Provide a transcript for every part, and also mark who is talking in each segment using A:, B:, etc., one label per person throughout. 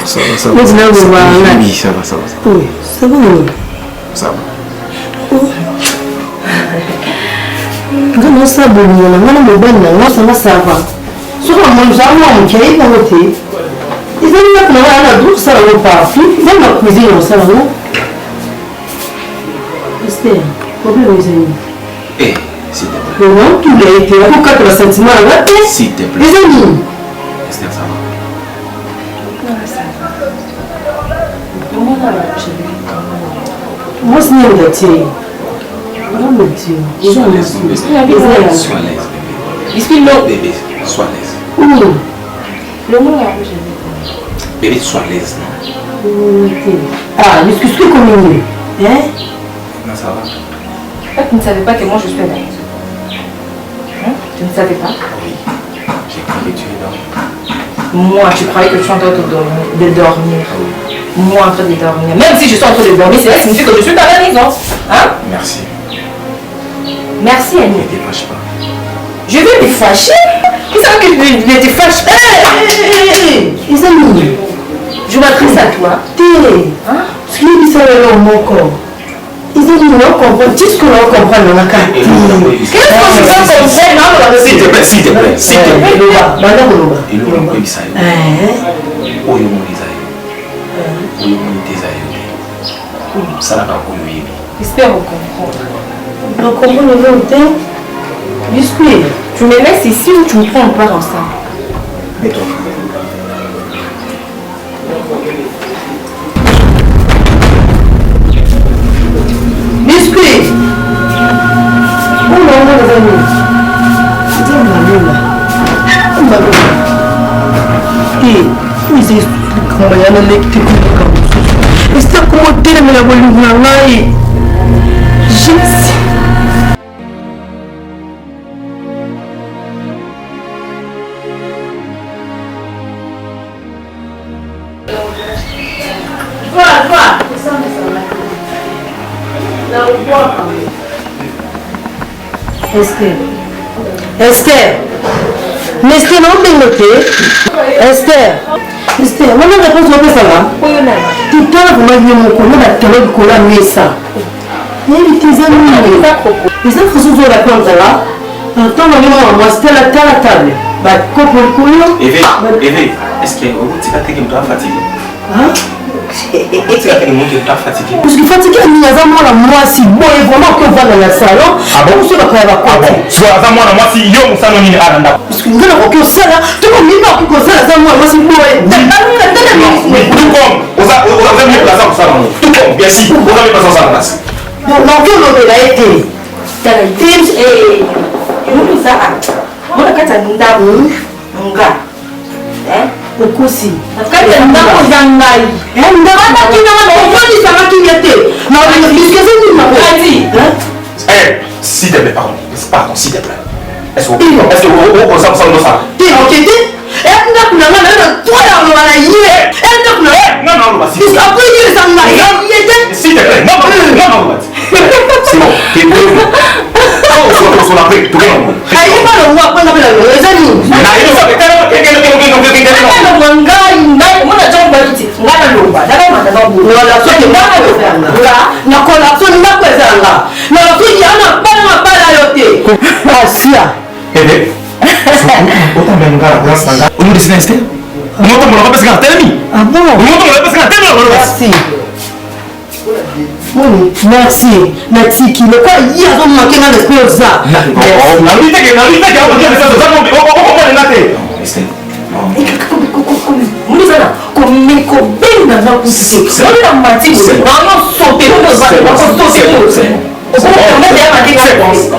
A: Ça va.
B: Oui, ça va. Oui, ça va.
A: Ça va.
B: Comment ça, bon, on a mon bon, ça va. Sur le monde, j'ai un qui est voté. Ils ont mis la douce, ça va pas. Ils ont la cuisine, ça va. Esther, pourquoi les amis?
A: Eh, s'il te plaît.
B: Non, tous les été, on a 4 sentiments là.
A: S'il te plaît.
B: Les amis.
A: Esther, ça va.
B: Moi, c'est un gâtier.
A: Sois à l'aise, bébé. Sois à l'aise, bébé. Bébé, sois à l'aise.
B: Oui.
C: Le mot là,
A: Bébé, sois à l'aise, non?
B: Ah, mais qu'est-ce que comme il est? Hein?
A: Non, ça va.
C: Tu ne savais pas que moi je suis là. Hein? Tu ne savais pas?
A: Oui. J'ai cru que tu es là.
C: Moi, tu croyais que tu es en train de dormir. Moi en train de dormir. Même si je suis en train de dormir, cela signifie que je suis dans la maison. Hein?
A: Merci.
C: Merci, Annie.
A: Ne te fâche pas.
C: Je vais me fâcher. Qui savent que je vais te fâcher?
B: Les amis,
C: je m'adresse à toi.
B: Hein? Ce qui est ça dans mon corps. Ils ont dit non, comprendre. Tout ce que l'on comprend dans la carte.
C: Qu'est-ce que tu veux comprendre?
A: S'il te plaît, s'il te plaît, s'il te plaît. Il y a un ça. Ça n'a pas connu.
C: J'espère comprendre.
B: On comprend le même temps.
C: Biscuit, tu me laisses ici ou tu me prends part ensemble?
A: Et toi?
B: Biscuit! Oh non, les amis. C'est un malheur. Un malheur. Et, oui, c'est comment il y a un mec qui est comme ça. Et c'est comment tu es la bonne. Je sais. Esther, mais Esther, non, mais Esther, moi, je réponds à ça là. Tu t'as vraiment mon collègue, tu as le collègue, mais ça. Mais tes amis, les autres sont la plante là. Attends, moi, c'était la table. Bah, coupe le couillon.
A: Eve, est-ce que tu vas te fatigué?
B: Hein? Parce que fatigué, il y a moi si bon et vraiment qu'on va dans le salon.
A: Ah bon?
B: Tu vas pas
A: Tu vas moi si yo mon salon ni aranda.
B: parce que nous avons aucun salaire. Tu vas me dire que ça moi si bon et.
A: Tout comme, on a mis place au salon. Tout comme, bien sûr, on a mis place au salon.
B: Donc que l'on a été.
C: T'as la James et nous ça. Moi la carte nda mon gars. Hein?
B: Aussi.
C: Parce que nda jangai.
B: Nda ba ki na mo foni sama ki yete. Na le discussion ni ma
C: Vas-y.
A: Eh, s'il te plaît, pardon, s'il te plaît. Est-ce que on s'en ça?
B: T'es enquêté? Nda kuna na toi là on va la yé. Nda kuna.
A: Non, vas-y.
B: Parce qu'après il s'en va.
A: S'il te plaît, non. C'est bon, t'es bon. On s'en a pris, tout le monde.
B: Aïe, pas le moi, pas la les amis. Merci. Qui le quoi il y a manqué dans l'esprit de ça.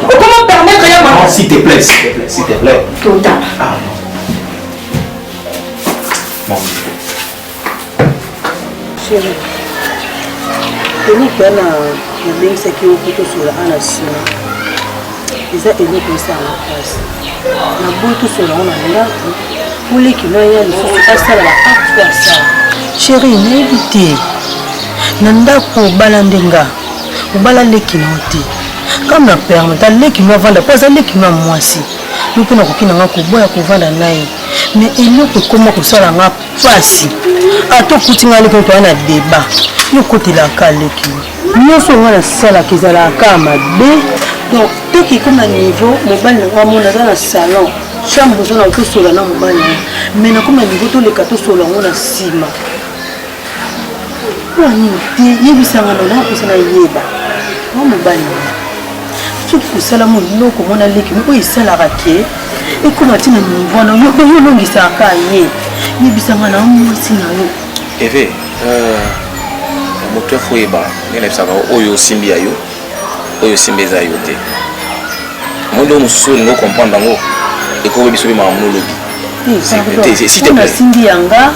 C: Comment permettre rien?
A: S'il te plaît.
C: Total.
A: Ah non.
B: Chérie, eloko wana nabengisaki yo po tosola ana nsima eza eloko esala mpasi naboyi tosola ngo na ndako poleki na ya lisusu asala baacte asala chéri nayebi te na ndako obala ndenga obala leki na yo te kama na permete aleki no avanda po aza leki no ya mwasi yo mpe nakoki na nga koboya kovanda na ye me eloko ekoma kosala nga mpasi Ato kutinga leki to na débat. Yo côté la kaleki. Nyonso ngana sala kizala kama be. Donc toki comme niveau mobile na mona dans la salon. Chambre zona to sola na mobile. Mais na comme niveau to le kato sola ngona sima. Wani ti yebisanga na ko sana yeba. Mo mobile. Tout ça mo loko mona leki mo isala raké. Et comment tu n'as pas vu yo longisa ka ye. Yebisanga na mo sina yo.
A: Eve moto foyeba nele saka oyo simbi ayo oyo simbi za yo te mondo mususu ngo comprendre ngo eko biso bi mamu lobi si te plaît
B: simbi yanga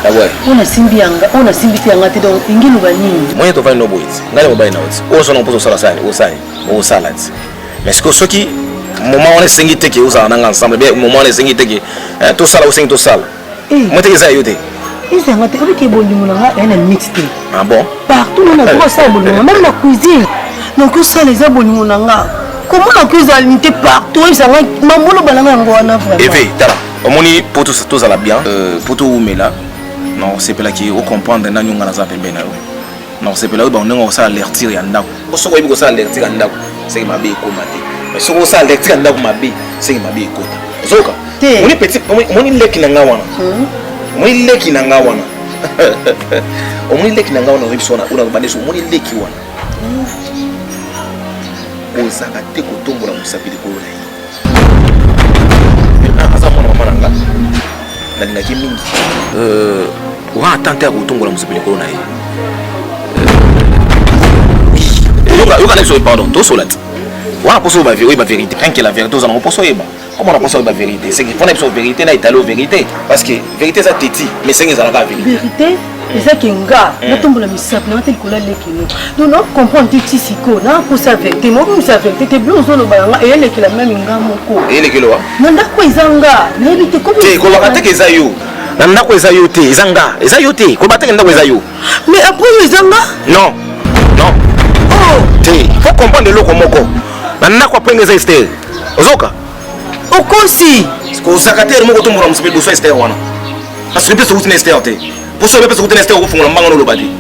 B: ona simbi yanga ona simbi te yanga te donc ingilo banini
A: moyen to va no boit ngale mobile na oti o so no poso sala sani o salad mais ce que ceux qui moment on est sengi te ke o sala nanga ensemble bien moment on est sengi te ke to sala o sengi to sala moi te za yo te.
B: Ils ont été obligés de faire mixte.
A: Ah bon?
B: Partout, on a droit à ça, même la cuisine. Donc, ça, les abonnés, comment la cuisine est partout? Ils ont maman le ballon vraiment.
A: Eve, tala. On dit pour tous à la bien. Pour tout mais là. Non, c'est pas là qui au comprendre na nyunga na za pembe na yo. Non, c'est pas là ba on ça alertir ya ndako. O so ko ibi ko ça alertir ya ndako. C'est que ma be ko mate. Mais so ko ça alertir ya ndako ma be, c'est que ma be ko ta. Zoka. On est petit, on est leki na ngawana. Moni leki na nga wana. Omoni leki na nga wana obisona una badeso moni leki wana. Ozaka te ko tombola musapili ko na. Asa mwana mama nanga. Na linga mingi. Wa tante ko tombola musapili ko na. Yoga na so pardon, to solat. Wa poso ba vérité. Quand que la vérité on poso yeba. Comment on pense la vérité? C'est qu'il faut une vérité, là, il est allé aux vérités. Parce que vérité, ça téti, mais c'est qu'ils ont la vérité.
B: Vérité, c'est qu'il y a un gars, il tombe la misère, il y a un tel que là, donc, on comprend que tu es on a pour sa vérité, moi, pour sa vérité, tu es bleu, on a et elle est la même gars, mon co.
A: Et elle est là?
B: Non, d'accord, ils ont un gars, mais il était comme.
A: Tu comment tu es Zayo? Nanda ko Zayo te, Zanga, Zayo te, comment tu es Nanda Zayo?
B: Mais après, ils ont un gars?
A: Non, non. Oh, tu faut comprendre le locomoko. Nanda ko prendre les Esther. Ozoka.
B: Okosi
A: ko zakateri moko to mura musipeli boso Esther wana parce que peut se routine Esther te boso peut se routine Esther ko fungola mbanga no lobadi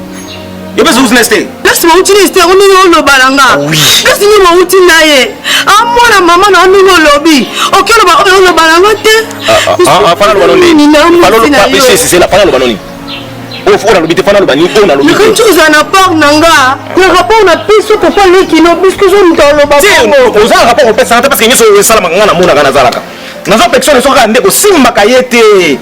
A: yo peut se routine Esther
B: laisse moi routine Esther on no lobalanga
A: oui
B: laisse moi routine naye amona mama na no lobi okelo ba no lobalanga te
A: fana lobaloni fana lo c'est la fana lobaloni o fona lobite fana lobani o na lobite
B: mais quand tu en as part nanga le rapport na piso ko pas les kilo puisque je me loba
A: ko za rapport ko pesa parce que nyeso sala mangana mona kana zalaka na zo personne so ka ndeko simba kayete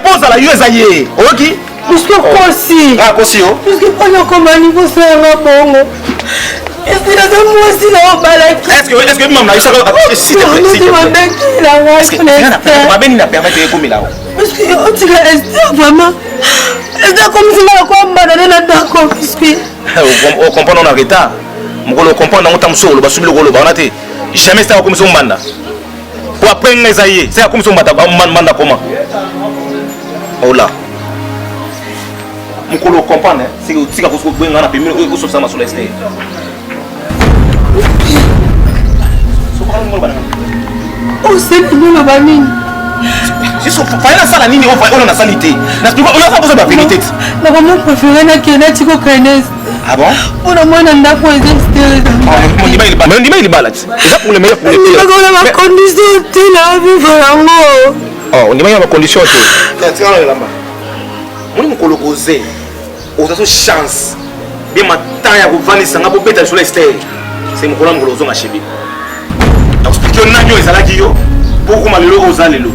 A: pose la yueza ye oki
B: puisque kosi
A: kosi o
B: puisque on comme niveau ça na bongo est-ce que là moi si là balaki
A: est-ce que maman Aïcha si te plaît ma beni na permettre ko milao
B: parce que on dirait Esther vraiment Esther comme si là quoi mbana na d'accord puisque
A: on comprend on a retard mukolo comprendre on tam solo basubile ko loba onate jamais ça comme son manda pour après ngezaye c'est comme son manda comment oh là mukolo comprendre c'est que tika ko benga na pemino ko so sama sur l'Esther
B: oh c'est le banini
A: si so fa sala nini on a sanité na on a pas besoin de vérité
B: na vraiment préféré na kena tiko kenes
A: ah bon
B: on a moins ndako Esther
A: mais on dit il balade ça pour le meilleur pour les pires
B: on a ma condition de la vivre yango
A: oh on dit ma condition te tika la lamba moni mukolo koze ozaso chance bien matin ya kuvanisa ngabo beta sur l'Esther c'est mukolo ngolo zonga chebi expliquer on nanyo ezalaki yo pourquoi malelo ozalelo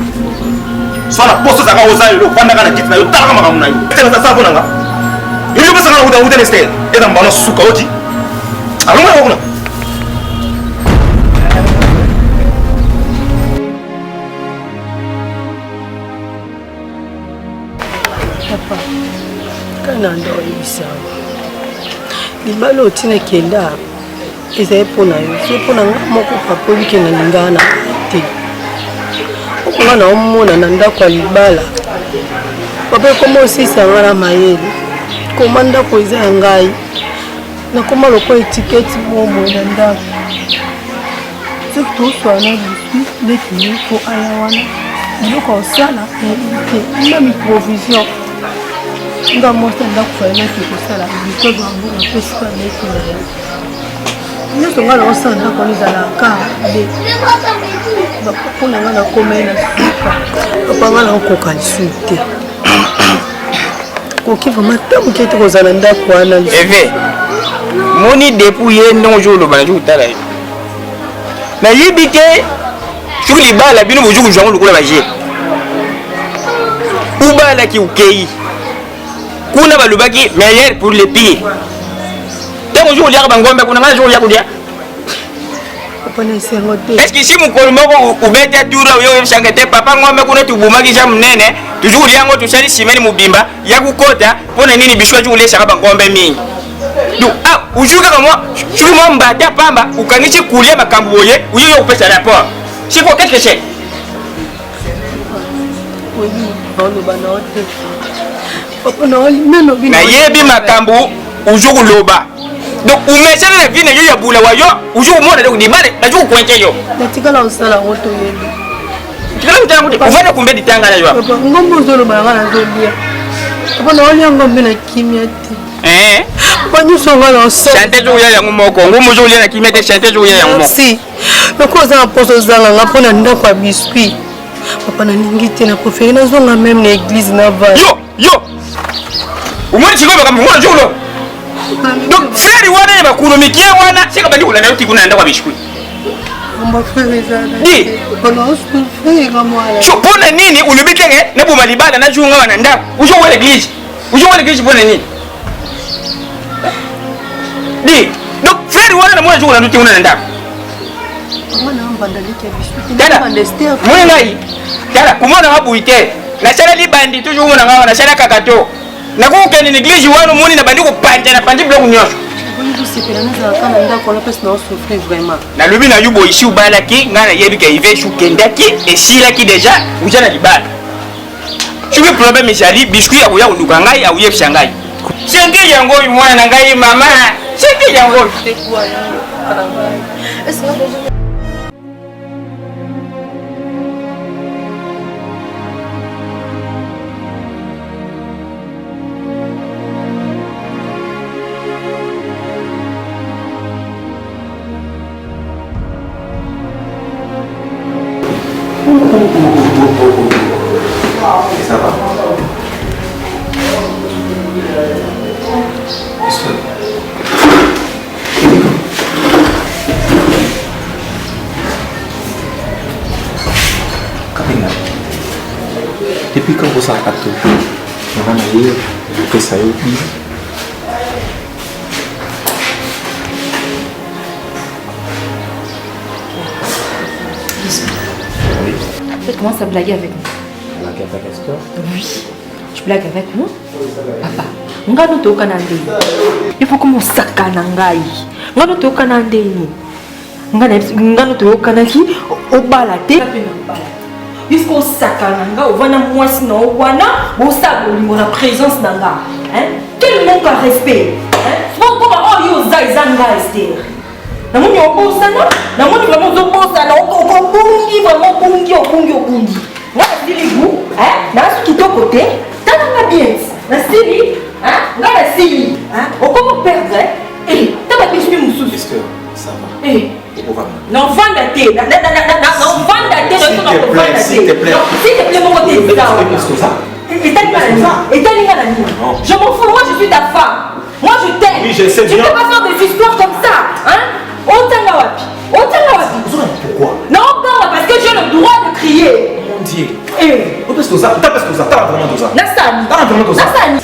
A: soit la poste zaka ozalelo pendaka na kiti na yo talaka makamu na yo tena ça ça bonanga yo pesa kana uta Esther eza mbana suka oti alonga kuna
B: papa kana ndo ibisawa libalo otina kenda ezali mpona yo so mpona nga moko papa olikenda lingana na te okonga na omona na ndako ya libala papa ekoma osisa nga na mayele koma ndako eza ya ngai nakoma lokola etiketi bomo na ndako soki toswana bisui letini po aya wana biloko osala te même provision nga mwasi ndakufainaki kosala bikodo yango napesi pa meki na ye nyonso nga naosala ndako wana ezalaka de mpona nga nakomai na suka papa nga naokoka lisu te koki vraimen ta moke te kozala ndako wana
D: eve moni depuis ye ndongo jo oloba na jo kotala ye nayebi te soki libala bino bozo kozwango lokola baje ubalaki ukei kuna balobaki meilleur pour le pire ntango ozo koliaka bangombe kuna ngai zo kolia kolia est-ce que si mokolo moko ubeta tura oyo oyebisanga te papa ngombe kuna tubumaki ja munene tuzu koliango tosali simeni mobimba ya kukota mpona nini biso azo kolesaka bangombe mingi donc uzuki kaka mwa soki mwa mbata pamba ukangisi kulia makambo boye uyoyo kopesa rapport c'est quoi qu'est-ce que c'est nayebi makambo uzukuloba donc umesana na vie na yo ya bula wa yo uzukumona donc nimale nazukukwenke yo
B: natikala osala ngo toyebi
D: tikala kutala kuti uvana kumbe ditanga na yo
B: ngombe ozoloba nga nazolia papa naolia ngombe na kimia te papa nyonso nga naosala
D: chante zokuya yango moko ngumu ozokulia na kimia te chante zokuya yango moko
B: si loko oza na mposo ozanga nga mpo na ndako ya biskuit papa naningi te na proferi nazonga meme na église na vale
D: yo umoni chiko makambo ngona zulo donc frère wana ya bakunumikie wana sika bandi kulanda uti kuna ndako ya biskuit pona nini ulibikenge nebuma libala na junga wana ndako ujo wele l'église pona nini di donc frère wana na mwana junga nduti kuna ndako mwana ngai tala kumona wabuite na sala libandi toujours mwana ngawa na sala kakato na kukende l'église wana moni na bandi kupanja na pandi bloku nyosho na lobi na yubo ici ubalaki nga na yebi ka ive shukendaki esilaki deja uja na libala soki problème ezali biskuit akoya koluka ngai auyebisa ngai senge yango oyo mwana na ngai mama senge yango oyo
A: Ça va. Kapina. Depuis quand vous avez tout, on va aller que ça y est.
C: En fait, commence à blaguer avec nous.
A: Blaguer avec Esther?
C: Oui, tu blagues avec nous. Papa, ngano toka na ndeni. Il faut que saka na ngai. Ngano toka na ndeni. Ngano toka na ki obala te. Jusqu'au saka na nga, ovana mwasi na owana, osa bolingo na présence na nga. Hein? Quel manque à respect. Hein? Faut pas oh yo zanga Esther. Namoni obosana, namoni vraiment obosana, okobungi vraiment bungi. Moi je dis vous, hein, na ce qui to côté, tanga bien. Na sili, hein, ngala sili, hein, okomo perdre, taba kishmi mususu.
A: Esther, ça va.
C: Non vanda te, non vanda te,
A: s'il te plaît,
C: s'il te plaît mon côté. Je m'en fous, moi je suis ta femme. Moi je t'aime.
A: Oui, je sais bien.
C: Tu ne peux pas faire des histoires comme ça, hein? Otanga wapi.
A: Pourquoi?
C: Non, parce que j'ai le droit de crier.
A: Mon Dieu. T'as vraiment tout ça.
C: Nasani.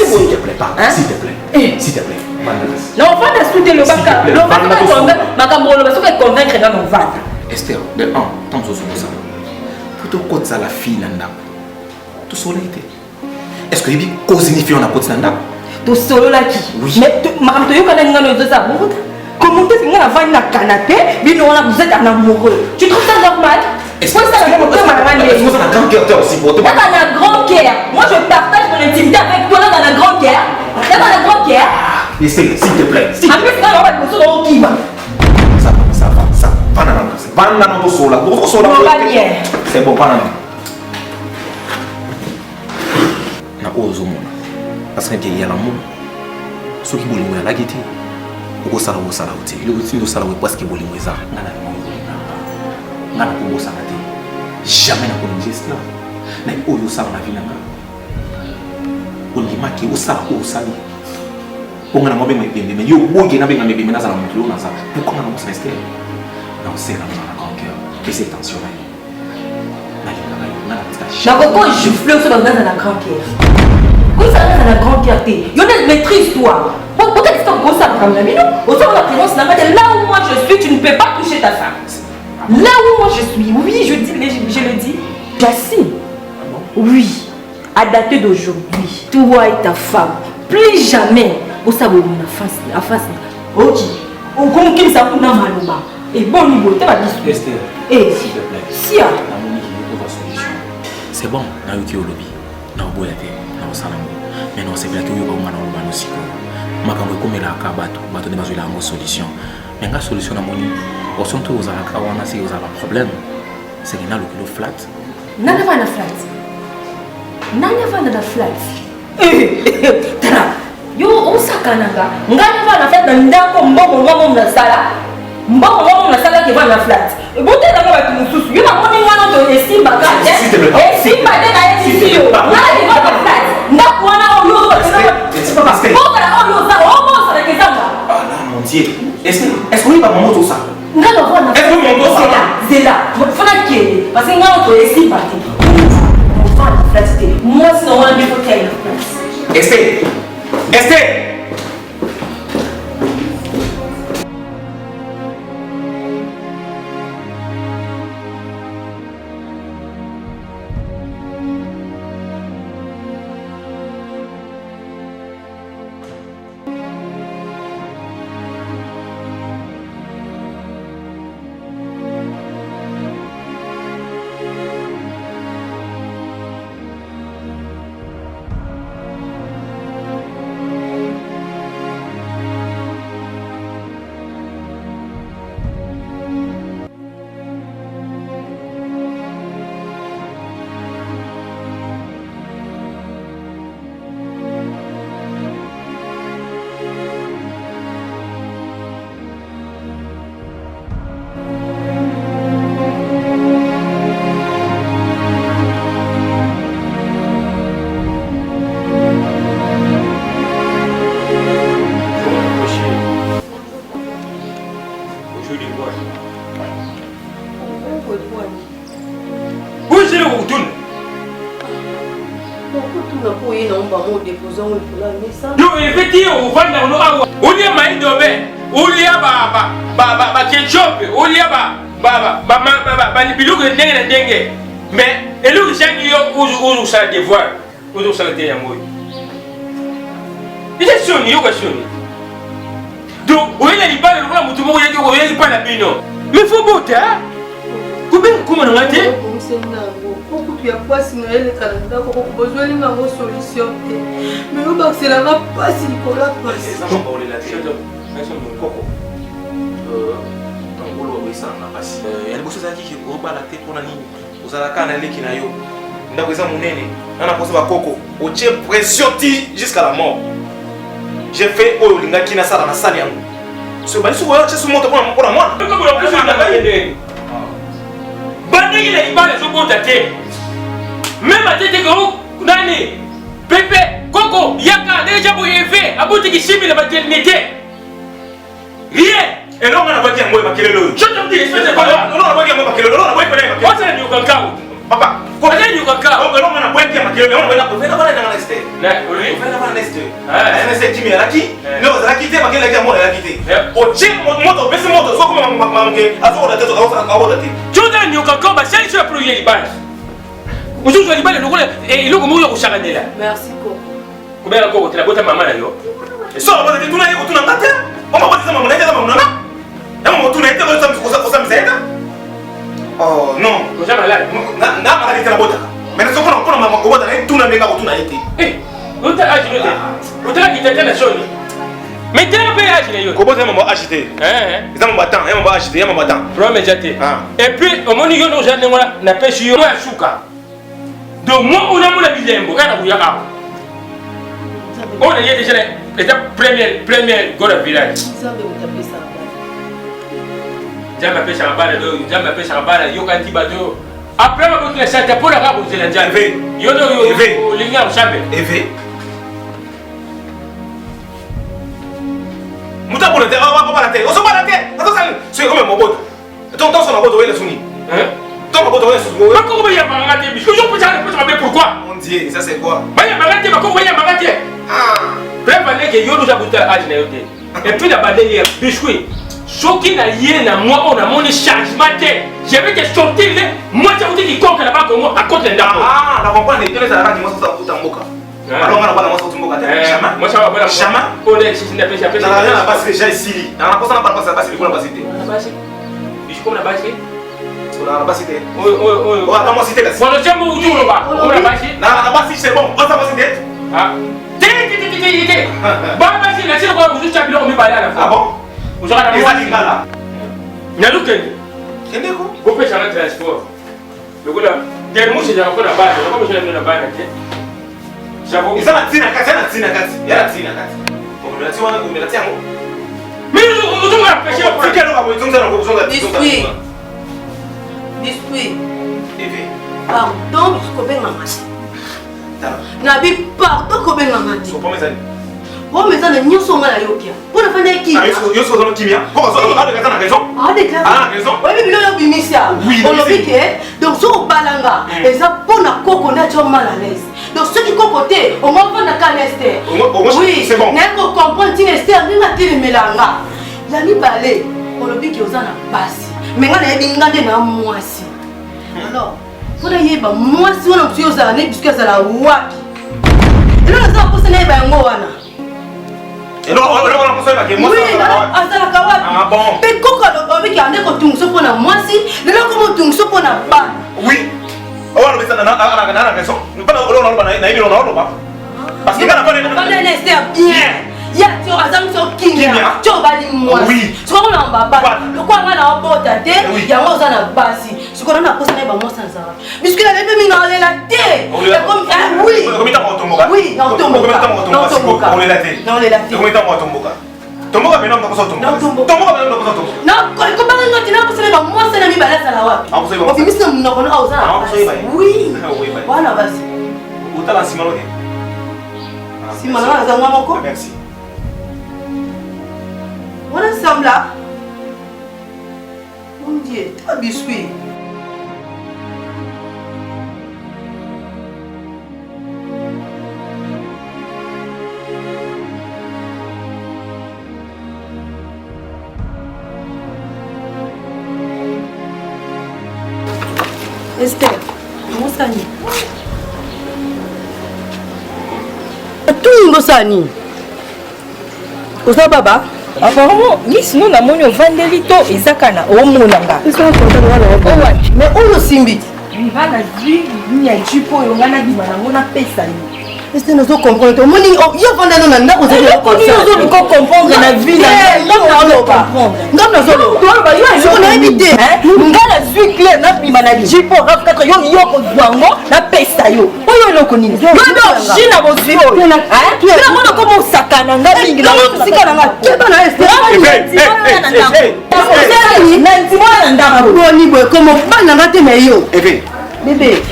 A: S'il te plaît, pas. S'il te plaît.
C: Non, on va t'assurer le bac. Le bac, convaincre dans nos vannes.
A: Esther, de 1, tant que ça. Plutôt que ça, la fille, tout soleil. Est-ce que il cause signifie on a côté nanda?
C: Tout solo là qui? Oui. Mais madame, tu as dit ça. Comment tu fais avant na canapé, mais nous vous êtes un amoureux. Tu trouves ça normal?
A: Est-ce que ça a un grand cœur aussi pour toi?
C: Là, dans la grande guerre. Moi, je partage mon intimité avec toi là dans la grande guerre. Là, dans la grande guerre.
A: S'il te plaît.
C: En plus, là, on va te poser dans le kiba.
A: Ça va. C'est bon, pas na ozomona. parce que il y a l'amour ceux qui voulaient la guetter au sala au sala au le outil au sala parce que voulaient ça ngana ko bosa ngati jamais na ko ingesta na oyo sala na vinanga ondima ki usala ko usali ongana ngobe mebembe me yo bonge na benga mebembe na sala mutlo na sa pourquoi ngana musa rester na usela na grand cœur et c'est tension là
C: na koko gifle so dans la grand cœur ko ça dans la grand cœur té yo ne maîtrise toi pourquoi tu t'en go ça comme la mino au sein de la présence là où moi je suis tu ne peux pas toucher ta femme là où moi je suis oui je le dis Jassi oui à dater d'aujourd'hui toi et ta femme plus jamais au savoir en face ok on conquille ça pour na maloba et bon niveau tu vas dire
A: Esther
C: et
A: s'il te plaît
C: si ah
A: c'est bon na yoki olobi na oboyate na osalango mais non c'est vrai que yo ba mwana oloba no siko makambo ekomela ka bato ne bazwela ngo solution mais nga solution na moni au son to ozala ka wana si ozala problème c'est que na le kilo flat
C: nana va na flat tara yo osakananga ngana va na flat ndako mbongo na sala ke va na flat bote na ba tumususu yo na moni ngana to esimba ka esimba de na esisi yo ngana ke va na flat ndako wana yo
A: c'est pas parce que mon Dieu est-ce qu'on y va maman tout ça
C: ngana va na c'est là fona ke parce que ngana to esimba te moi sinon on a des fauteuils
A: Esther
E: Yo effectivement on va dans le awa. On y a maïdobe, on y a ba ketchup, on y a ba ni bilou que dengue. Mais et le chien qui yo ça devoir, on ça le terrain moi. Il est sonné, il est sonné. Donc on est là il parle le mutu mo yaki on yaki pas na bino. Mais faut boter. Comment on a dit?
B: Tu as pas si Noël est Canada, on a besoin d'une solution. Mais on va c'est la pas si Nicolas passe.
A: il y a des choses qui ont pas la tête pour la ligne. Vous avez la canne qui n'a yo. N'a pas mon nez. On a posé ma coco. Au tien pression jusqu'à la mort. J'ai fait au linga qui n'a ça dans la salle. Ce bain sous moi, c'est sous mon pour moi.
E: Bande il est pas les autres têtes. Même à tête que nani Pepe Coco Yaka déjà pour élever à bout de chimie la maternité. Rien.
A: Et là on a pas dit moi ma kelelo.
E: Je te dis c'est pas
A: là. Non on a pas dit moi ma kelelo. Non on a pas dit
E: moi. C'est du cacao.
A: Papa,
E: quoi c'est du cacao.
A: Non on a pas dit ma kelelo. On va la faire dans l'est. On va dans l'est. Ah, c'est qui mais là qui? Non, ça qui ma kelelo moi la quitté. Au chien moto, baisse moto, so comme manquer. Azor la tête, azor la tête.
E: Tu as du cacao, bah c'est sur plus il bas. Aujourd'hui, je vais aller et il est au Charanela.
B: Merci, Coco.
E: Combien encore tu as beau ta maman là yo?
A: Et ça, on va te tourner au tour en tête. On va te dire maman, maman. On va tourner au ça me aide. Oh non.
E: Tu es malade.
A: Na malade la bota. Mais nous sommes pas maman ko bota na tourner menga ko tourner été.
E: Eh, on t'a agité. On t'a agité la chose. Mais tu as payé agité yo.
A: Ko bota maman agité. Ils ont battant, ils m'ont agité, ils m'ont battant.
E: Problème médiaté. Et puis au moment où on a ngona na pêche yo na shuka. Donc moi on a mon bilembo kana kuyaka. On est déjà la première gora village. Jambe pesa ngabana do, jambe pesa ngabana yo kanti bato. Après ma botte ça te pour la rabo de la jambe. Yo no linga chambe.
A: Eve. Muta pour la terre, on va pas la terre. On se bat la terre. Attends ça, c'est comme mon botte. Ton son ma botte ouais la souni. Hein? Ton ma botte ouais la souni.
E: Ma ko ya mangate bi. Je peux pas pourquoi?
A: Mon Dieu, ça c'est quoi?
E: Ba ya mangate ba ko ya mangate. Ah. Préparez que yo nous a goûté à générer. Et puis la badelle hier biscuit. Ce qui n'a rien à moi, on a mon changement. Je vais te sortir, moi je vous dis qu'il compte là-bas comme moi à côté d'un d'abord.
A: Ah, la compagnie, tu es là, tu m'as sorti un boca. Alors on a pas la moitié de boca. Chama.
E: Moi ça va pas.
A: Chama.
E: On est ici, n'a pas ça.
A: On a pas déjà ici. On a pas ça, on a pas ça, c'est quoi la basité?
E: On a pas ça. Je comme la basité.
A: On a la basité.
E: On a pas cité là. On a jamais où tu le bas. On a pas ça.
A: Non, on a pas c'est bon. On a pas cité.
E: Ah. Té. Bah basité, là c'est quoi vous juste habillé on me parler à la fois.
A: Ah bon?
E: Vous aurez la
A: moitié là.
E: Nyaluke.
A: Kende ko?
E: Vous faites un transport. Le gars, des mots c'est dans la base. Comment je l'ai dans la base là? J'avoue.
A: Ils ont la tina kati, la tina kati. Il y a la tina kati. On me la tient, on me la tient.
E: Mais nous on va pêcher au
A: C'est quel on va vous dire on va
B: Biscuit. Biscuit.
A: Eve.
B: Pardon, je connais maman. Nabi pardon connais maman.
A: So pas mes amis.
B: Oh mais ça ne n'y a pas mal à yokia. Pour la fin de qui?
A: Ah, yo so dans kimia. Comment ça on a raison?
B: Ah déclare.
A: Ah, raison.
B: Oui, mais il y a bimisia.
A: Oui,
B: on le dit que donc sur balanga et ça pour la coco on a déjà mal à l'aise. Donc ceux qui cocoté, on va prendre la canester. Oui,
A: c'est bon.
B: N'est-ce qu'on comprend Tinester, ni na télé melanga. La mi balé, on le dit que aux ana passe. Mais on a bingande na moisi. Alors, faut d'ailleurs ba moisi on a tué aux années puisque ça la waki. Et là ça pour ça n'est pas ngwana.
A: Et non, on a pensé que moi
B: ça la kawaki.
A: Ah bon.
B: Mais coco avec un éco tungso pour la moisi, de là comment tungso pour la ba.
A: Oui. On va le mettre dans la raison. Nous pas on pas. Parce que quand on
B: est bien. Il y a tu as un sur Kingia. Tu vas dire moi.
A: Oui.
B: Tu vas en baba. Le quoi on a porté il y a moi en basi. Ce qu'on a posé pas moi sans ça. Puisque la bébé mi dans la tête. Comme oui.
A: Combien de temps on tombe?
B: Oui, on tombe.
A: On est la tête.
B: Dans les latés.
A: Combien de temps on tombe? Tomboka mais non on tombe. Tomboka mais non on tombe.
B: Non, quand on a dit non, c'est pas moi c'est la mi balance à la wa. On finit sur nous on a osé. Oui. Voilà basi.
A: Utala simalo.
B: Simalo za moi moko.
A: Merci.
B: On ensemble là. Mon Dieu, un biscuit. Esther, comment ça ni? Tout le monde ça ni. Osa baba.
C: Apparemment, sinon na moni ovandeli to ezakana omonanga.
B: Mais on le simbi.
C: Ngana zwi nya jipo yo ngana bimana ngona pesa ni.
B: Est-ce que nous comprenons tout moni yo vanda no nanda ko zeli ko ça.
C: Nous ko comprendre na vie na ngana comprendre.
B: Ngana zolo.
C: Toi ba yo
B: on a évité.
C: Ngana zwi clair na bimana jipo rafka yo ko dwango na pesa yo. Oyo loko nini? Yo do jina bo zwi yo. Tu es mona ko mo sakana ngabi ngina.
B: Non sikana nga. Keba na Esther. Bébé,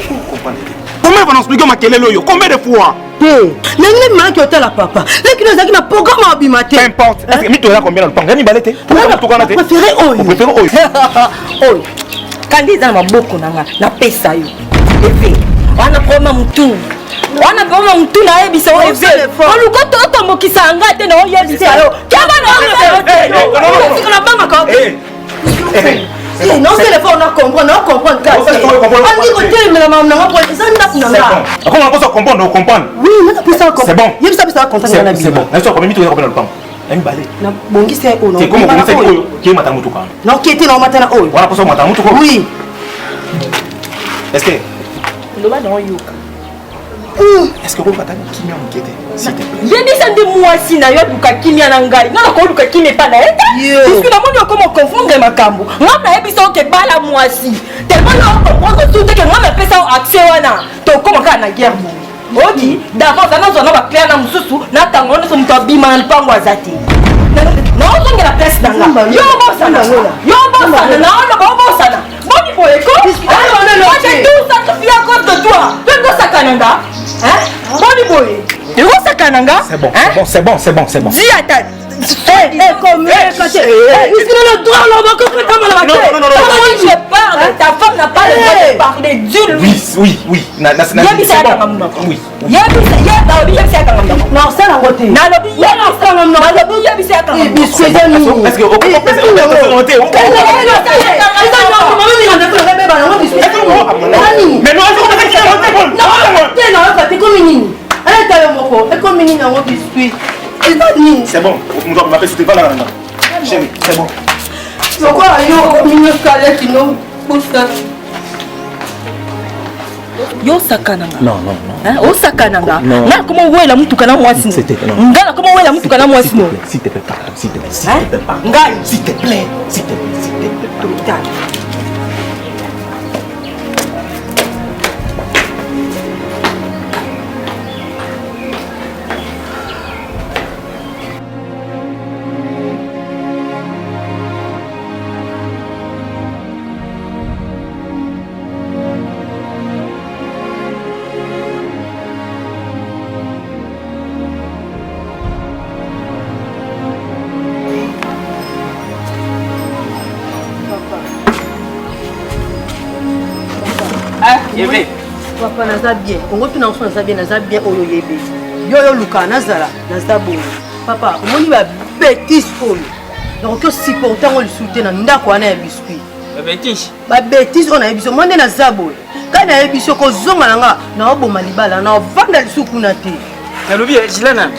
A: comment va nous expliquer ma quelle est combien de fois?
B: N'engagez pas que tu la papa. Là qui nous a dit ma programme à bimaté.
A: Peu importe. Est-ce que tu as combien de temps? Gani balete.
B: Je préfère oyo.
A: Préfère oyo.
C: Oyo. Quand ils ont beaucoup nanga na pesa yo. Bébé, on a problème mutu. On a problème mutu na ebisa o eve. On lu ko to to mokisa anga te na o yebisa yo. Kaba na o. C'est que la banque ka.
B: Non, c'est le fond, on a compris, on a compris. On dit que tu es la maman, on a compris. Ça n'a pas.
A: Comment on peut comprendre, on comprend?
B: Oui, on a pu ça comprendre.
A: C'est bon.
B: Il y a ça, ça comprendre.
A: C'est bon. Est-ce que tu as mis tout le temps? Un balai.
B: Bon, qui c'est où?
A: C'est comment on sait qui est matin mutuka?
B: Non, qui était dans matin où?
A: Voilà pour ça matin mutuka.
B: Oui.
A: Est-ce que
C: le va dans yoka.
A: Est-ce que vous va t'amener qui m'a inquiété? S'il te plaît.
C: J'ai dit ça de moi si na yo luka kimia na ngai. Na ko luka kimia pa na eta. Parce que na moni comment confondre makambo. Nga na ebisa ke bala moi si. Tellement na comprendre tout que nga me pesa accès wana. To comment ka na guerre. odi d'avance anazwa ba clair na mususu na tango ndo muto abima na lipango azati na ozonge la place nanga yo bosana na ono ba bosana boni boyeko moi j'ai tout ça tout à cause de toi tu dois sakananga boni boye tu dois sakananga
A: c'est bon
C: dis à ta comme le droit là je parle ta femme n'a pas le droit de parler d'une
A: oui
C: non c'est la route
A: c'est bon, on m'appelle c'était pas là. Chérie, c'est bon.
B: Pourquoi
C: yo sakananga
A: Non.
C: O sakananga na comment wela mutuka na mwasi ngala comment wela mutuka na mwasi no
A: S'il te plaît, pardon, s'il te plaît.
C: ngai
A: S'il te plaît.
B: Papa naza bien. On retourne en France naza bien oyo yebe. Yo luka nazala naza bon. Papa, omoni ba bêtise oyo. Donc que supporter on le soutien na ndako ana ya biscuit. Ba bêtise on a biso monde naza bon. Kana ya biso ko zonga nanga na oboma libala na vanda lisuku na te.
D: Na lobi jilana.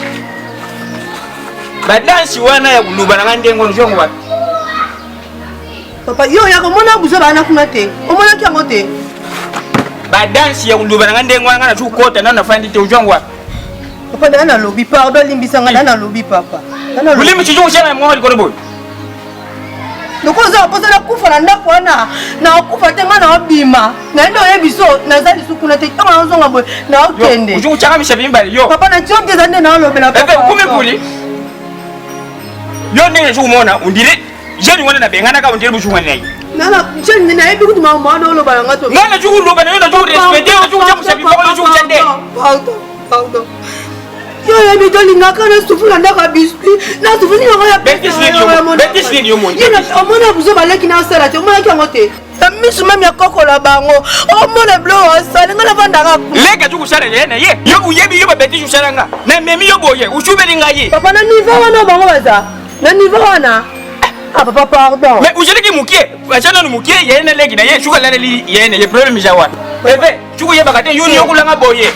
D: Ba dansi wana ya kuluba na ndengo njongo wapi?
B: Papa yo ya komona buzo bana kuna te. Omona ki yango te.
D: Ba dansi ya kuluba na ndengo wana na tukota na nafandi te ujongo wapi?
B: Papa na lobi pardon limbisa nga na lobi papa. Na
D: lobi mchijungu chana mwa likoro boy.
B: Nokoza posa na kufa na ndako wana na kufa te nga na obima. Na ndo yebiso na zali suku na te kama ozonga boy na okende.
D: Ujongo chaka mishabimbali yo.
B: Papa na chonge zande na lobela papa.
D: Kumi kuli. Yo ndenge chumona undire jeni wana na bengana ka undire buchunga nayi.
B: Nana jeni na yebi kutuma mwana oloba ngato.
D: Nana chuku loba na yo na chuku respecte yo chuku chamu shabimbali yo chuku chande.
B: Pardon. Yo yebi doli ngaka na sufu na ndaka biscuit. Na sufu ni ngaka ya
D: Betis ni yo mon.
B: Yena omona buzo baleki na sala te omona ki ngote. Misu mami akokola bango. Omona blo asali ngala vandaka.
D: Leka chuku sala yena ye. Yo uyebi yo betis ushalanga. Na memi yo boye ushubeli ngayi.
B: Papa na niva wana bango baza. Na niva wana. Ah papa pardon.
D: Mais où j'ai dit mukie, achana no mukie yena leki na ye shuka lale li yena ye problème jawa. Ebe, shuku ye bakate yuni yokulanga boye.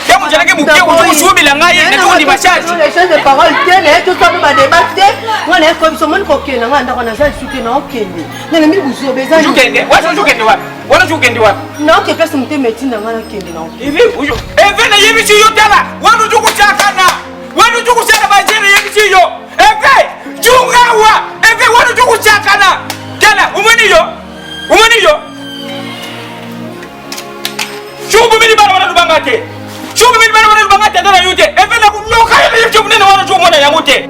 D: Ya mu jana ke mukie ushubi la ngaye na tundi massage.
B: Les choses de parole tene tout ça ba débattre. Ngana e ko biso mon kokena nganda kona za suki na okende. Na mimi buzo beza.
D: Shukende, wacha shukende wapi? Wana shukende wapi?
B: Na ke pesa mute metinda ngana kende na.
D: Hivi ujo. Eve na yebi si yo tala. Wanu juku chakana. Wanu juku sana ba jere yebi si yo. Eve, jungawa. Eve wanu juku chakana. Kala, umeni yo. Shubu mini bana wana lubangate. Shubu mini bana wana lubangate ndana yute. Eve na kunyoka yebi shubu nene wana shubu mwana yamute.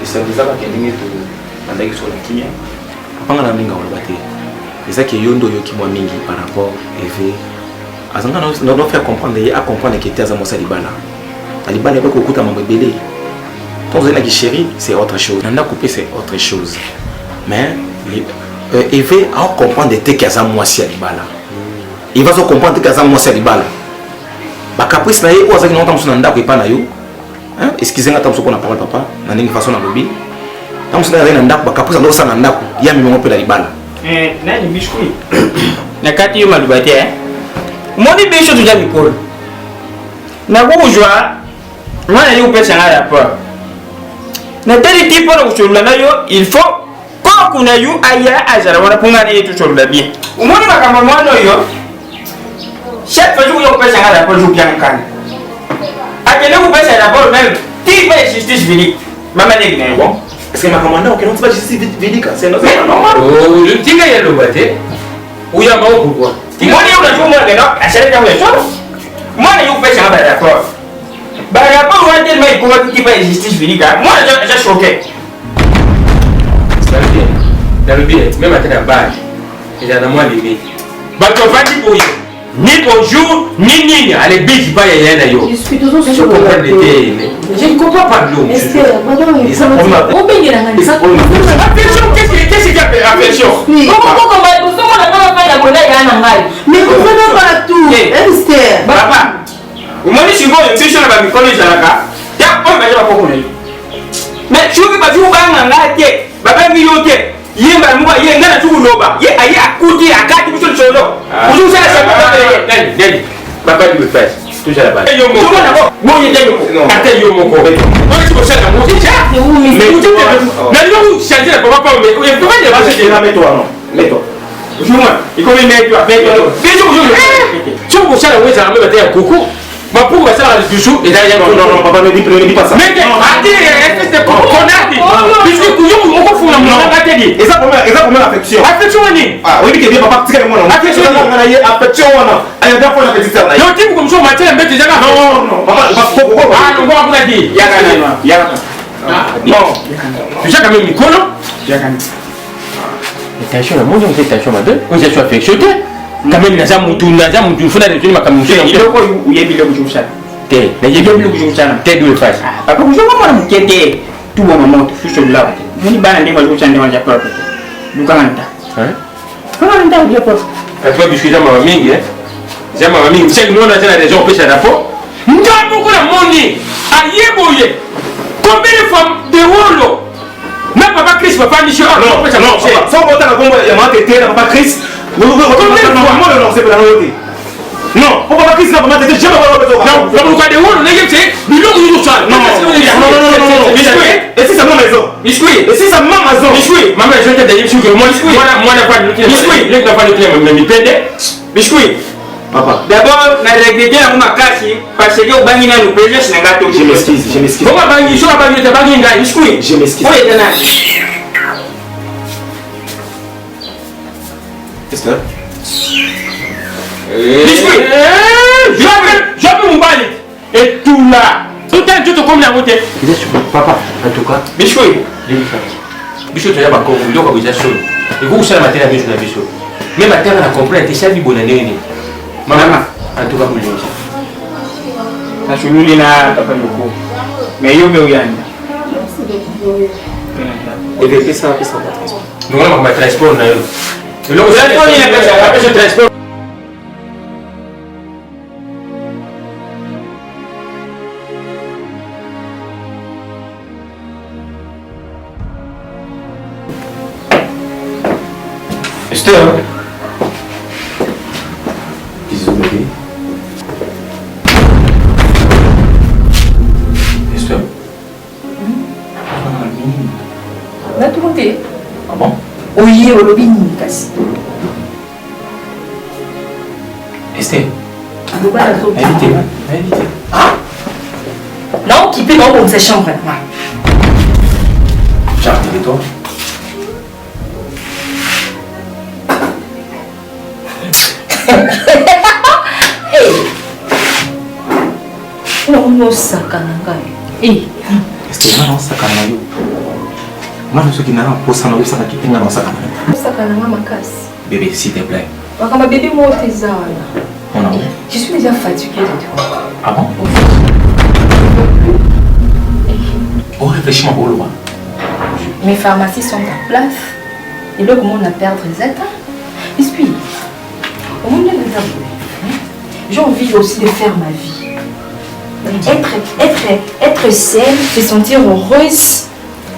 A: Isabisa bakendenge to andaki sur la kimia. Panga na minga wala bate. Ezaki yondo yo kimwa mingi par rapport Eve. Azanga no faire comprendre et à comprendre que était za mosa libala. Libala ba ko kuta mambo belé. Ton zena ki chéri, c'est autre chose. Nanda couper c'est autre chose. Mais Eve a comprendre que que za mosa libala. Il va se comprendre que za mosa libala. Ba caprice na ye o azaki no tamso nanda ko ipana yo. Hein? Excusez-moi, tant que on a parlé papa, dans une façon à lobby. Tant que on a rien d'endap, parce que ça n'a pas, il y a même un peu la libala.
D: Nani biscuit. Na kati yo malubate moni bisho tuja mikolo. Na kujwa mwana yo pesa ngala pa. Na teli tipo na kuchulula nayo, il faut kwa kuna yu aya azara wana punga na yetu chulula bien. Umoni makamba mwana yo. Chef fa yo pesa ngala pa ju bien kan. akende kupesa rapport même ti pas justice vili mama ndenge na
A: Bon. Est-ce que ma commande ok non c'est pas justice véridique c'est normal.
E: Oh, le tinga ya lobate. Uya ba pourquoi?
D: mwana yo unajua mwana gano asale tangu ya choro mwana yo kupesa ba rapport wa tellement il comment ti pas justice vili ka mwana je choqué.
E: Dans le bien, même à tête à base, il y a un mois limite. Bato fati boye. Ni bonjour, ni nini. Allez, bise pas y a yo.
B: Je suis toujours
E: Je
B: sur
E: comprends
B: la
E: le thé. Je ne comprends pas de l'eau.
B: Esther, madame,
C: On peut y aller.
E: Affection, qu'est-ce qu'il y a fait affection?
B: oui. Mais vous ne pas tout. Esther.
D: Papa, umoni shingo mpisho na bamikono izalaka. Ya on va pas kokona. Mais shuki ba shuka ngangate. Baba miyote. Yemba muba yenga na tukuloba. Ye aye akuti akati bisho cholo. Ujusa la sabata
E: Nani? Papa lui fait. Tout ça là-bas.
D: yo mo. Tout na ko. Mo yete yo.
E: Ate yo mo ko. On est sur ça là mo déjà. Mais vous mais nous changer la papa mais il faut pas
A: Vas-y, mets-toi non. Mets-toi.
D: Juma, iko mimi tu afete yo. Biso yo.
E: Chungu sana uweza ambaye batia kuku. Mapungu sana dessous et derrière
A: Non, papa ne dis pas ça.
E: mais ati est-ce que konati puisque kuyo moko funa mwana ngati
A: Et ça pour moi affection.
E: affection ni
A: Ah, oui que bien papa tika moi non.
E: Affection
A: affection wana. Aya dapo na petite sœur.
E: yo timu comme ça matin mbete jaka
A: Non, papa, pourquoi?
E: ah non ngwa kuna di
D: Yaka.
A: Non.
E: tu sais quand même mikono attention la monde on fait attention madame on s'est affectionné quand même naza mutu funa de tuni makamusha
D: Iloko uyebi lo kujumsha.
E: te na
D: Yebi
E: yebo
D: lo kujumsha.
E: te do face
D: Papa kujumsha mwana mkete. Tu wa mama tu fisho lawa. Muni bana ndema kujumsha ndema ya papa. Duka nganta. Kama nda uja papa.
E: atwa bishira mama mingi zama mama mingi sasa unaona tena des gens pêchent rapport ngambo kuna moni ayeboye combien de femmes de wolo na papa Chris papa Michel
A: Non, sans compter la bombe, il y a ma tête, papa Chris. Non, pour papa Chris, là, papa tête, jamais pas
E: non comme quoi de wolo na yemse biloko yuko sana
A: Non. Et si ça m'a raison?
E: Biscuit.
A: Et si ça m'a raison?
E: Biscuit. Maman je te dis que moi pas de biscuit. Les pas de mais mi pende.
D: Biscuit.
A: Papa.
D: D'abord, na regretter na makasi parce que ubangi na lupeje sinangato.
A: Je m'excuse.
E: Comment bangi so bangi te bangi ngai biscuit.
A: Je m'excuse.
D: Oye tena.
A: Esther.
E: Biscuit. Je peux m'emballer. Et tout là. Tout un tout comme la route. Papa, en tout cas,
D: Biscuit.
E: biso toya bakoko biloko koza solo ekokosala matela biso na biso me matela na comprendre te sali bona ndenge nini mama en tout cas molingi
D: Nasululi na papa yoko. Mais yo me uyanda.
A: Et vérité ça, ça.
E: nongona makoma transport na yo eloko apesa transport
A: Esther. Bisous bébé. Esther.
C: Natumundi.
A: Ah bon?
C: Oye olobi nini kasi?
A: Esther.
C: Invité.
A: Invité.
C: Non, qui peut dans sa chambre.
A: J'arrive de toi.
C: Non, sakana ngai.
A: Esther, non, ça quand même. Moi, je suis qui n'a pas pour ça, non, ça qui n'a pas ça quand même.
C: Sakana nga makasi.
A: Bébé, s'il te plaît.
C: Wakama bébé mo tezana.
A: On a où?
C: Je suis déjà fatiguée de toi.
A: Ah bon? Oh, réfléchis-moi pour le voir.
C: Mes pharmacies sont en place. Et là, comment on a perdre les états? Et puis, au moment de les avouer, j'ai envie aussi de faire ma vie. Être saine, se sentir heureuse.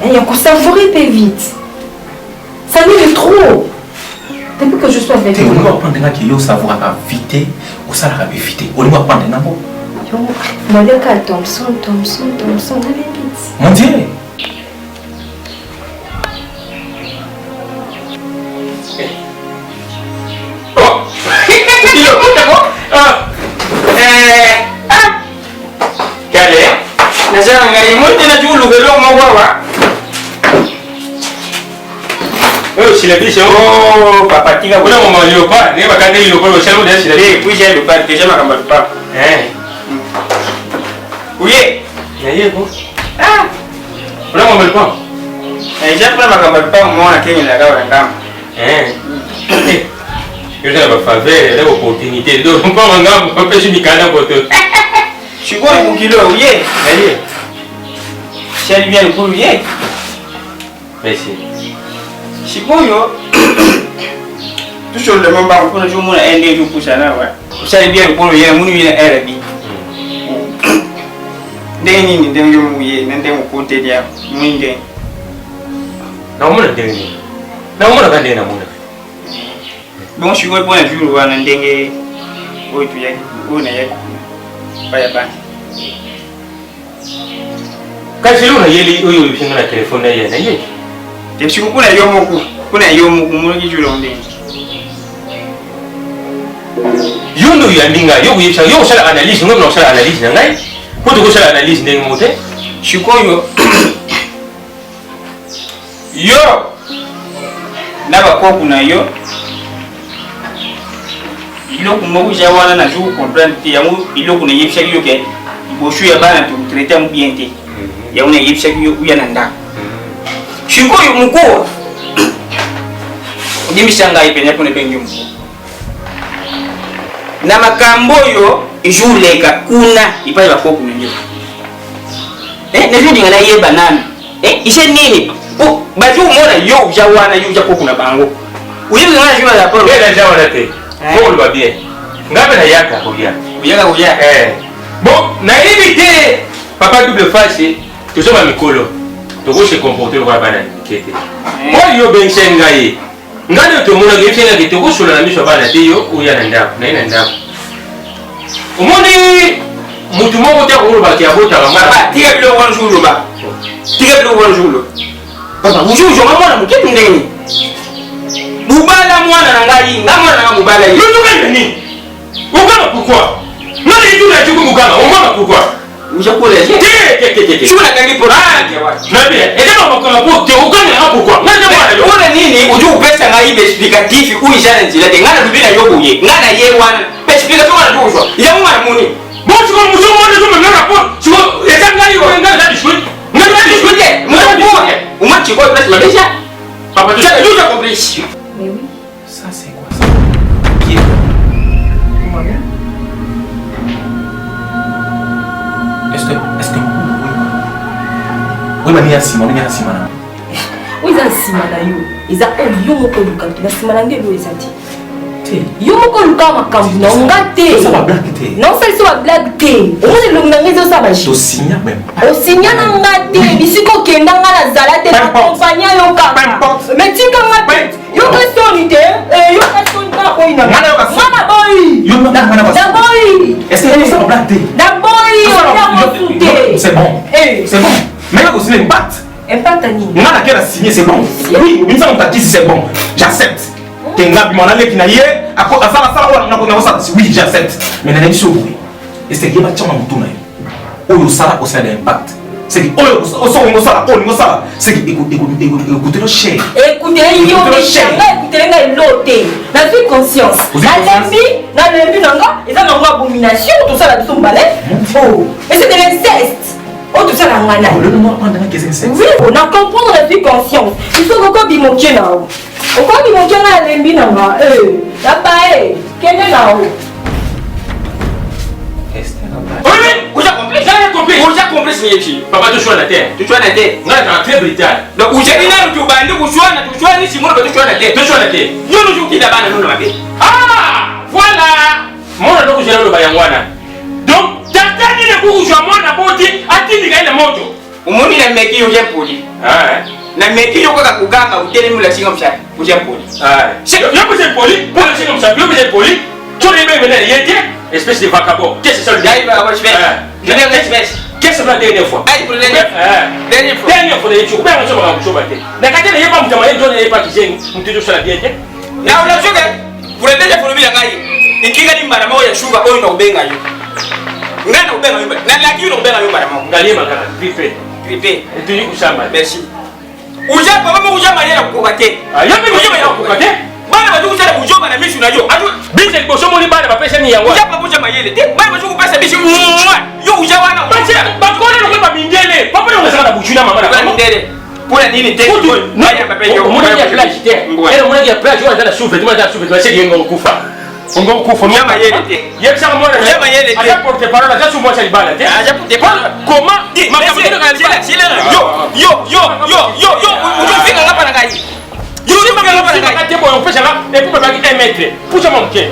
C: Et encore savourer peu vite. Ça m'est trop. Depuis que je suis avec
A: Tu
C: vous.
A: vas prendre un qui savoir à vite ou ça la vite. On va prendre un mot.
C: Moi, le cas Thompson, on avait vite.
A: Mon Dieu!
D: Nasema ngai mmoja na julu gelo mwa.
E: Wewe silabisha
D: papa tika
E: kuna mama leopa ne bakande leopa shalo de silabisha
D: kuja leopa kesha makamba leopa uye
E: ya yego kuna mama leopa
D: japla makamba leopa mwana Kenya la gawa ngamba
E: yo tena ba favela la opportunité do mpa ngamba pesi mikanda boto
D: shiko mukilo uye
E: aye
D: shali bien pour uye
E: merci
D: shikoyo toujours le même banque pour nous mon ende du poussa na wa shali bien pour uye munu yina arabi ndeni ni ndenge muye nende mukote dia mwinde
E: na mona ndenge na mona kande na mona
D: bon shikoyo pour un jour wa ndenge otu yaki ona yaki baya ba
E: kasi luna yeli oyo bishinga na telefone ya na yeki
D: te shiko kuna yomo kumulogi julo ndenge
E: yondo ya ndinga yo kuyisha yo shala analyse ngo no shala analyse na ngai poto ko shala analyse ndenge mote
D: shikoyo yo naba koku na yo iloko mo ja wana na ju comprendre ti yamu iloko na yipsha yo ke boshu ya bana tu traiter mu bien te ya una yipsha yo ya nanda shikoyo muko nimishanga ipenya kune bengi mu na makambo yo ijuleka kuna ipai ba koku nyo ne judi ngana ye banana ise nini o baju mona yo ja wana yo ja koku na bango uyibi ngana juma la poro
E: bela jawana te ko lo bien ngabe na yaka kuya bon na éviter papa double face to so ba mikolo to ko se comporter kwa bana kete o yo ben senga yi ngane to mona ge senga ke to ko sula na misho bana te yo uya na ndako na ina ndako umoni mutu mo ta ko ba ke abota ba mara
D: tiga bilo wan julo papa ujujo mwana muketu ndeni mubala mwana na ngai ngamwana na mubala yi
E: yo to ni ukama pourquoi nani itu na chuku mukama ukama pourquoi
D: ujakule
E: ke
D: shuna kangi porani
E: na bien et là on va pour te ukama na pourquoi nani mwana yo
D: ona nini uju pesa ngai be explicatif u ishana njila de ngana bibina yobuye ngana ye wana explication wana jujwa ya mwana muni
E: bon tu vas muso mwana zo mwana rapport tu vas etanga yo ngana da discuter ngana discuter
D: mwana umachi kwa pesa mabesha
E: papa tu
D: sais déjà compris
C: Mais oui.
E: ça c'est quoi ça qui
C: Moi-même.
A: est-ce que oui mani asima na
C: Oza sima na yo. Eza yo moko luka na sima na ngelo ezati. Yo moko luka makambu na ngate.
A: ça va blague te
C: Non, ça va blague te. On le ngangezo ça va
A: to signa même
C: o sinya na ngate bisiko kenda ngala zalate na compagnie yo kaka. Mais tika ngate. Yo question te yo question ta ko ina. Ngana boy.
A: yo ngana ba
C: Da boy.
A: est-ce que ça va blague te
C: Da boy.
A: c'est bon c'est bon mais là aussi une batte
C: Empatani.
A: ngana kera signer c'est bon oui une fois on t'a dit c'est bon j'accepte tenga bimana leki na ye ako afala sala na ko ça oui j'accepte mais na biso oui est-ce que ba chama mutuna yo oyo sala ko sala impact c'est que oyo so sala c'est que écoutez le cher
C: Écoutez yo écoutez nga loté na vie conscience na lembi nanga eza na ngwa abomination tout ça la biso mbale oh mais c'est de l'inceste oh tout ça la ngana
A: le nom pendant que c'est inceste
C: oui on a comprendre la vie conscience il faut que bimoke na o ko bimoke na lembi nanga la pae kende na o
D: Uja compris signifié.
E: papa tu choix la terre
D: Tu choix na te.
E: ngana très brutal
D: Donc uja ina tu bandi kushwana ni simono tu choix na te.
E: tu choix la terre
D: Yo no jukida bana no mabe.
E: ah voilà mona ndo kujana lo bayangwana donc tatani ne kujwa mona boti atindi kaile moto
D: Umoni na meki yo jepoli. Na meki yo kwa kuganga utele mula singa mshaka. Uja poli.
E: c'est yo peut poli pour le signe comme ça yo peut poli tu les mêmes là yété espèce de vagabond qu'est-ce que ça veut dire
D: Dai ba wa shbe.
E: qu'est-ce que ça veut dire fois
D: Ai pour dernière fois.
E: dernière fois de tu pas on va choba te na katele yeba mtama yejo ne yepa kijengi mtujo sala biete
D: Na una choka. Pour dernière fois bila ngai. Ikinga ni mara moja shuga oyo na ubenga yo. ngana ubenga yumba na laki uno ubenga yumba mama
E: ngalie makaka gripe tu kushamba
D: merci uja baba mo uja mayela kokate
E: yapi uja mayela kokate
D: bana batu kusala kujoba na misu na yo atu
E: bise liboso moni bana bapesa ni yango
D: uja baba uja mayele te bana batu kupesa bisu yo uja wana
E: bakona no kwa mindele papa no ngasaka na bujuna mama na
D: mindele pula nini te
E: baya baba yo mona ya plage te era mona ya plage yo ndana souffle tu ndana souffle tu seli yengo kufa ngo kufa
D: nyama yele te
E: yebisa mona
D: nyama yele te
E: aja porte parole aja sumo cha libala te
D: aja porte parole
E: comment
D: yo ujufika ngapa na ngai ujufika ngapa na ngai
E: te boyo pesa la et pour bagi 1 mètre pucha monke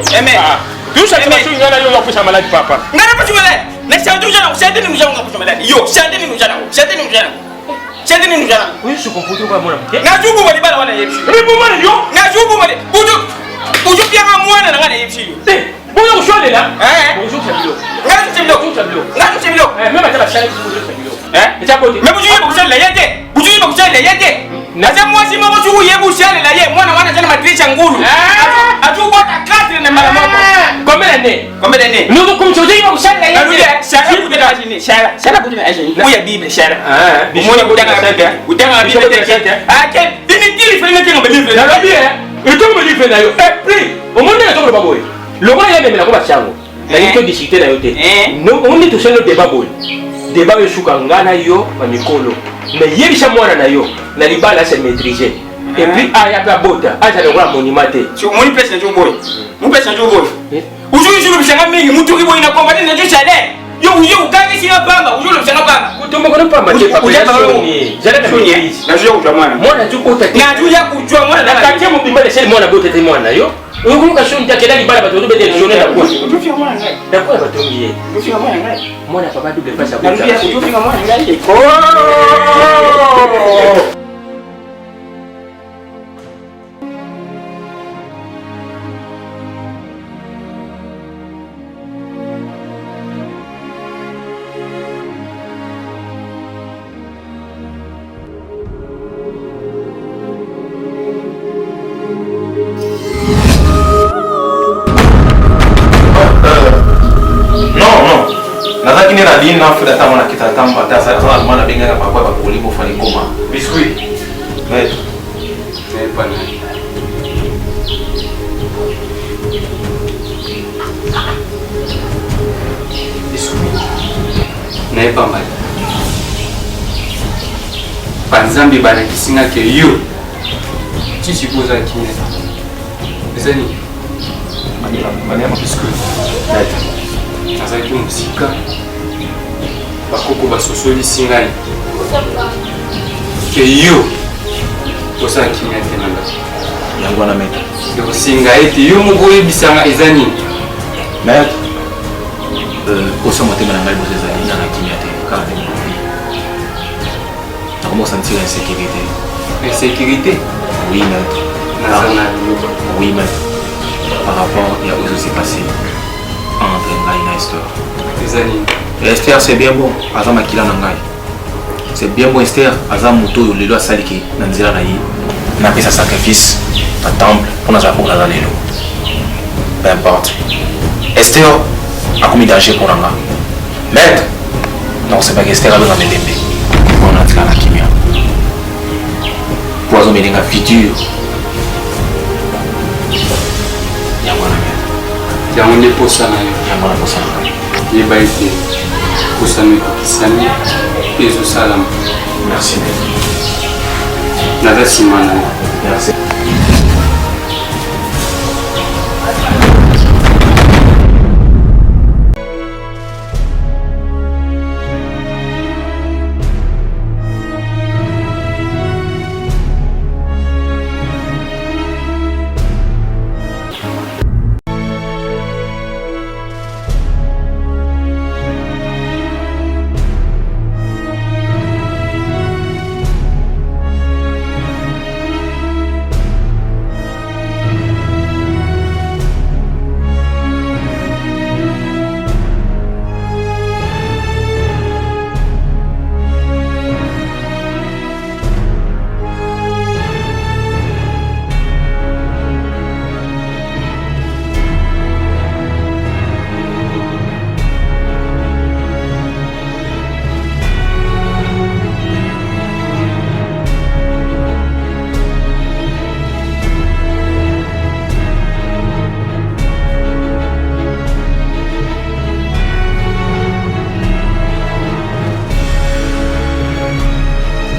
E: tu sais que tu ngana yo pesa malade papa
D: ngana pucha malade na chandu jana usende ni mjana pucha malade yo shande ni mjana
E: oui je comprends tout mwana mke
D: na jubu wali bala wana yepsi
E: ribu mwana yo
D: na jubu wali uju pia mwana na ngana yepsi yo
E: boyo ushole la
D: bonjour tablo
E: même à la chaîne bonjour tablo
D: mais buju yeba kushala yete naza mwasi mama tu yebu kushala la ye mwana wana tena madirisha ngulu atu bota kati na mara moja komele ne
E: nuko kumchoje yeba kushala yete
D: shara kutuna ajini uya bible shara mwana kutanga bible tete ake dini kili fanya tena bible
E: na bible ito bible na yo et puis au monde na toko baboy le roi yebe na ko bachango na yito discuter na yote no on est tout seul le débat boy débat yo shuka ngana yo ba mikolo mais yebisa mwana na yo na libala se maîtriser et puis aya ba bota acha le roi monument te
D: tu moni pesa njo boy mu pesa njo boy ujuru bishanga mingi mutu kiboy na komba na njo chale yo ukangi singa pamba ujuru bishanga pamba
E: kutomba kono pamba je papa ni jana na mimi
D: na jua kujua mwana
E: tu kota
D: na jua kujua mwana
E: na katia mu bimba le mwana bota te mwana yo ukuluka shoni takela libala bato ndo bete shoni na kwa
D: utufika mwana ngai
E: na kwa batongiye
D: utufika mwana ngai
E: mwana papa double face
D: na utufika mwana ngai
A: Nazaki nina dini na fuda tamo na kita tamo ata sa tona almana benga na pakwa bakulipo fani koma biscuit ouais
D: c'est pas mal biscuit n'est pas mal panzambi bana kisinga ke yo ti suppose akine zani
A: manema biscuit ouais
D: azalaki mosika bakoko basosolisi ngai ke yo osala kimia te nanga
A: yango wana maître
D: osinga ete yo moko oyebisanga eza nini
A: maître kosa motema na ngai bozo ezali nanga kimia te kaka te nakomosantir insécurité
D: insécurité
A: oui maître
D: naza na liloba
A: oui maître par rapport ya ozo s'est passé entre ngai na Esther. Esther c'est bien bon, aza makila na ngai. C'est bien bon Esther, aza moto yo lelo asaliki na nzela na ye. Na pesa sacrifice na temple pour naza pour la lelo. Peu importe. Esther a commis danger pour nga. Maître. Non, c'est pas que Esther a besoin de m'aider. On a tiré la kimia. Poison melinga futur. Yamana
D: yango nde posa na yo
A: yango na posa na yo
D: yeba ete posano ekokisani mpe ezosalama
A: merci
D: naza nsima na yo
A: merci